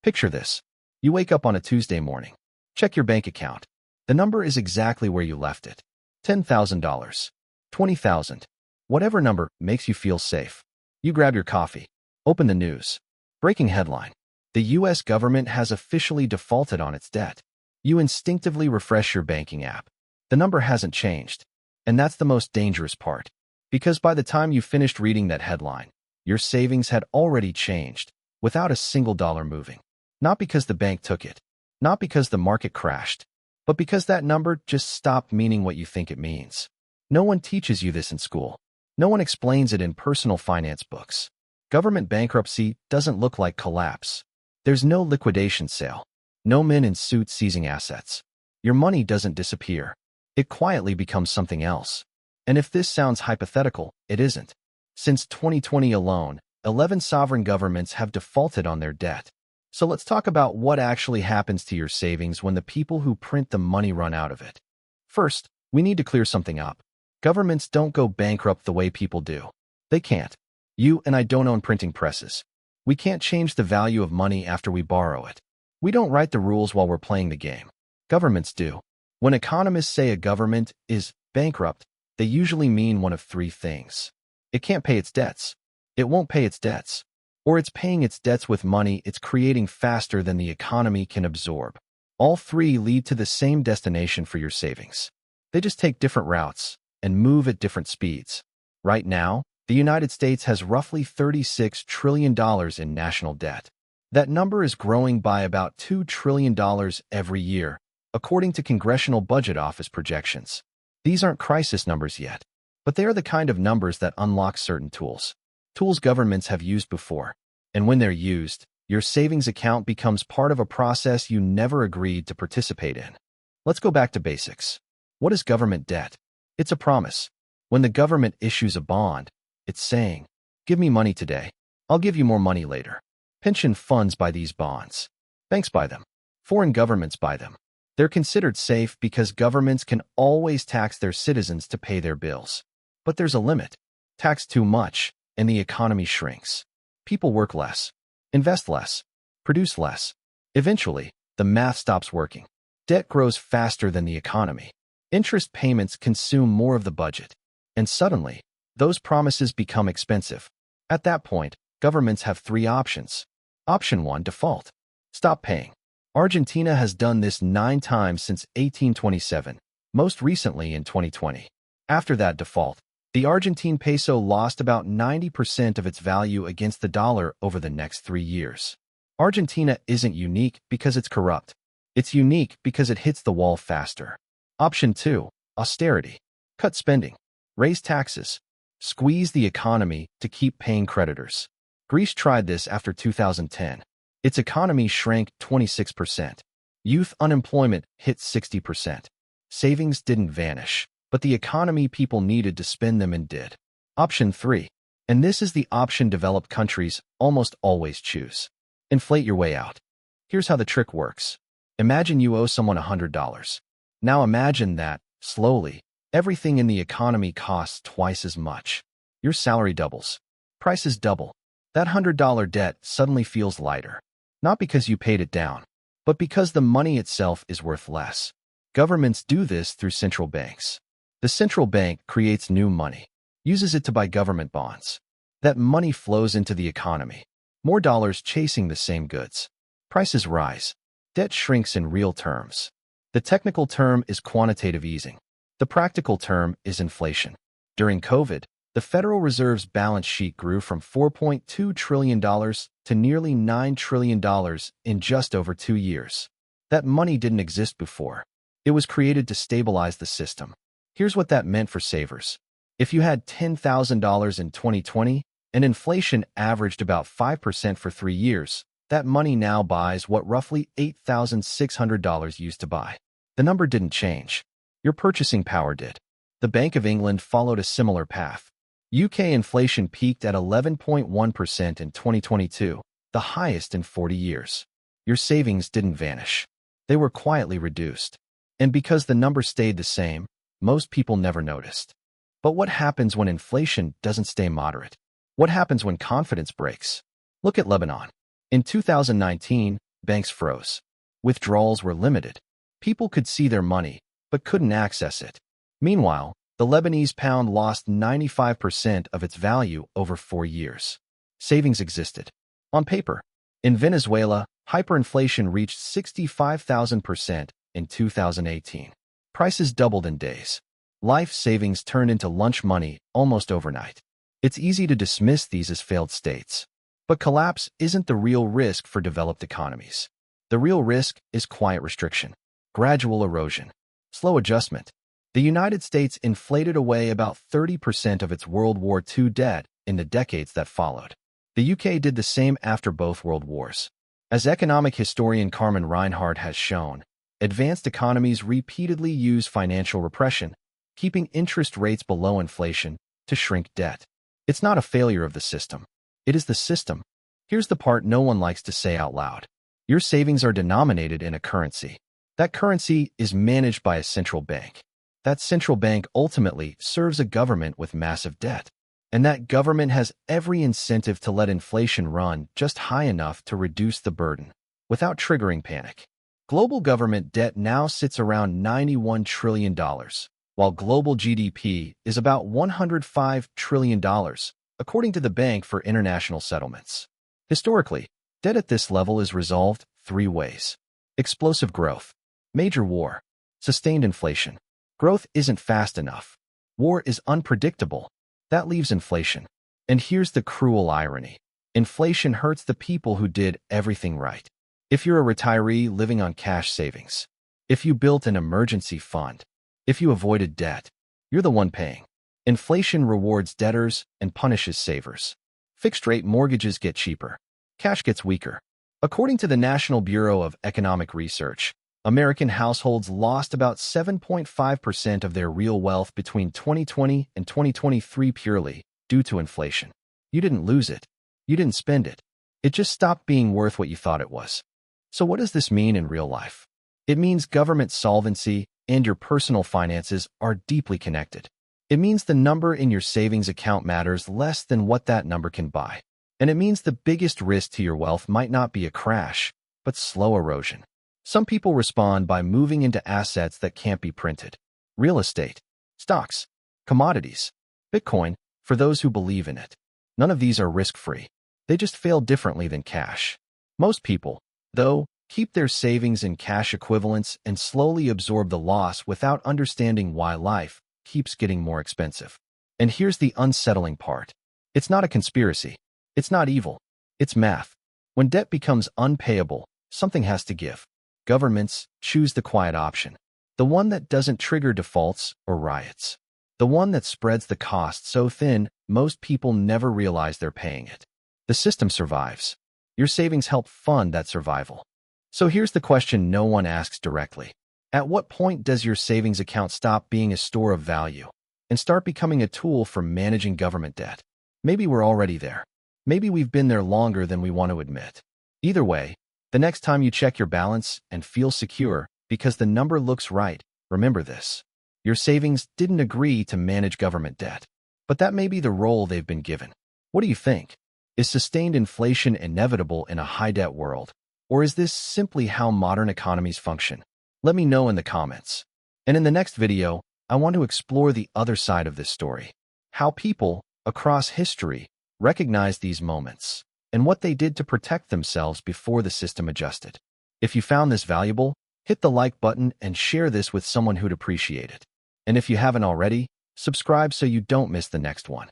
Picture this. You wake up on a Tuesday morning. Check your bank account. The number is exactly where you left it. $10,000. 20,000. Whatever number makes you feel safe. You grab your coffee. Open the news. Breaking headline. The U.S. government has officially defaulted on its debt. You instinctively refresh your banking app. The number hasn't changed. And that's the most dangerous part. Because by the time you finished reading that headline, your savings had already changed, without a single dollar moving. Not because the bank took it, not because the market crashed, but because that number just stopped meaning what you think it means. No one teaches you this in school. No one explains it in personal finance books. Government bankruptcy doesn't look like collapse. There's no liquidation sale. No men in suits seizing assets. Your money doesn't disappear. It quietly becomes something else. And if this sounds hypothetical, it isn't. Since 2020 alone, 11 sovereign governments have defaulted on their debt. So let's talk about what actually happens to your savings when the people who print the money run out of it. First, we need to clear something up. Governments don't go bankrupt the way people do. They can't. You and I don't own printing presses. We can't change the value of money after we borrow it. We don't write the rules while we're playing the game. Governments do. When economists say a government is bankrupt, they usually mean one of three things. It can't pay its debts. It won't pay its debts. Or it's paying its debts with money it's creating faster than the economy can absorb. All three lead to the same destination for your savings. They just take different routes and move at different speeds. Right now, the United States has roughly $36 trillion in national debt. That number is growing by about $2 trillion every year, according to Congressional Budget Office projections. These aren't crisis numbers yet, but they are the kind of numbers that unlock certain tools. Tools governments have used before. And when they're used, your savings account becomes part of a process you never agreed to participate in. Let's go back to basics. What is government debt? It's a promise. When the government issues a bond, it's saying, give me money today. I'll give you more money later. Pension funds buy these bonds. Banks buy them. Foreign governments buy them. They're considered safe because governments can always tax their citizens to pay their bills. But there's a limit. Tax too much, and the economy shrinks. People work less, invest less, produce less. Eventually, the math stops working. Debt grows faster than the economy. Interest payments consume more of the budget. And suddenly, those promises become expensive. At that point, governments have three options. Option 1, default. Stop paying. Argentina has done this 9 times since 1827, most recently in 2020. After that default, the Argentine peso lost about 90% of its value against the dollar over the next 3 years. Argentina isn't unique because it's corrupt. It's unique because it hits the wall faster. Option 2, austerity. Cut spending. Raise taxes. Squeeze the economy to keep paying creditors. Greece tried this after 2010. Its economy shrank 26%. Youth unemployment hit 60%. Savings didn't vanish, but the economy people needed to spend them and did. Option 3, and this is the option developed countries almost always choose. Inflate your way out. Here's how the trick works. Imagine you owe someone $100. Now imagine that, slowly, everything in the economy costs twice as much. Your salary doubles. Prices double. That $100 debt suddenly feels lighter. Not because you paid it down, but because the money itself is worth less. Governments do this through central banks. The central bank creates new money, uses it to buy government bonds. That money flows into the economy. More dollars chasing the same goods. Prices rise. Debt shrinks in real terms. The technical term is quantitative easing. The practical term is inflation. During COVID, the Federal Reserve's balance sheet grew from $4.2 trillion to nearly $9 trillion in just over 2 years. That money didn't exist before. It was created to stabilize the system. Here's what that meant for savers. If you had $10,000 in 2020 and inflation averaged about 5% for 3 years, that money now buys what roughly $8,600 used to buy. The number didn't change. Your purchasing power did. The Bank of England followed a similar path. UK inflation peaked at 11.1% in 2022, the highest in 40 years. Your savings didn't vanish. They were quietly reduced. And because the number stayed the same, most people never noticed. But what happens when inflation doesn't stay moderate? What happens when confidence breaks? Look at Lebanon. In 2019, banks froze. Withdrawals were limited. People could see their money, but couldn't access it. Meanwhile, the Lebanese pound lost 95% of its value over 4 years. Savings existed. On paper. In Venezuela, hyperinflation reached 65,000% in 2018. Prices doubled in days. Life savings turned into lunch money almost overnight. It's easy to dismiss these as failed states. But collapse isn't the real risk for developed economies. The real risk is quiet restriction, gradual erosion, slow adjustment. The United States inflated away about 30% of its World War II debt in the decades that followed. The UK did the same after both World Wars. As economic historian Carmen Reinhardt has shown, advanced economies repeatedly use financial repression, keeping interest rates below inflation, to shrink debt. It's not a failure of the system. It is the system. Here's the part no one likes to say out loud. Your savings are denominated in a currency. That currency is managed by a central bank. That central bank ultimately serves a government with massive debt. And that government has every incentive to let inflation run just high enough to reduce the burden, without triggering panic. Global government debt now sits around $91 trillion, while global GDP is about $105 trillion, according to the Bank for International Settlements. Historically, debt at this level is resolved 3 ways. Explosive growth, major war, sustained inflation. Growth isn't fast enough. War is unpredictable. That leaves inflation. And here's the cruel irony. Inflation hurts the people who did everything right. If you're a retiree living on cash savings, if you built an emergency fund, if you avoided debt, you're the one paying. Inflation rewards debtors and punishes savers. Fixed-rate mortgages get cheaper. Cash gets weaker. According to the National Bureau of Economic Research, American households lost about 7.5% of their real wealth between 2020 and 2023 purely due to inflation. You didn't lose it. You didn't spend it. It just stopped being worth what you thought it was. So what does this mean in real life? It means government solvency and your personal finances are deeply connected. It means the number in your savings account matters less than what that number can buy. And it means the biggest risk to your wealth might not be a crash, but slow erosion. Some people respond by moving into assets that can't be printed. Real estate, stocks, commodities, Bitcoin, for those who believe in it. None of these are risk-free. They just fail differently than cash. Most people, though, keep their savings in cash equivalents and slowly absorb the loss without understanding why life keeps getting more expensive. And here's the unsettling part. It's not a conspiracy. It's not evil. It's math. When debt becomes unpayable, something has to give. Governments choose the quiet option, the one that doesn't trigger defaults or riots, the one that spreads the cost so thin most people never realize they're paying it. The system survives. Your savings help fund that survival. So here's the question no one asks directly. At what point does your savings account stop being a store of value and start becoming a tool for managing government debt? Maybe we're already there. Maybe we've been there longer than we want to admit. Either way, the next time you check your balance and feel secure because the number looks right, remember this. Your savings didn't agree to manage government debt, but that may be the role they've been given. What do you think? Is sustained inflation inevitable in a high-debt world? Or is this simply how modern economies function? Let me know in the comments. And in the next video, I want to explore the other side of this story. How people, across history, recognize these moments, and what they did to protect themselves before the system adjusted. If you found this valuable, hit the like button and share this with someone who'd appreciate it. And if you haven't already, subscribe so you don't miss the next one.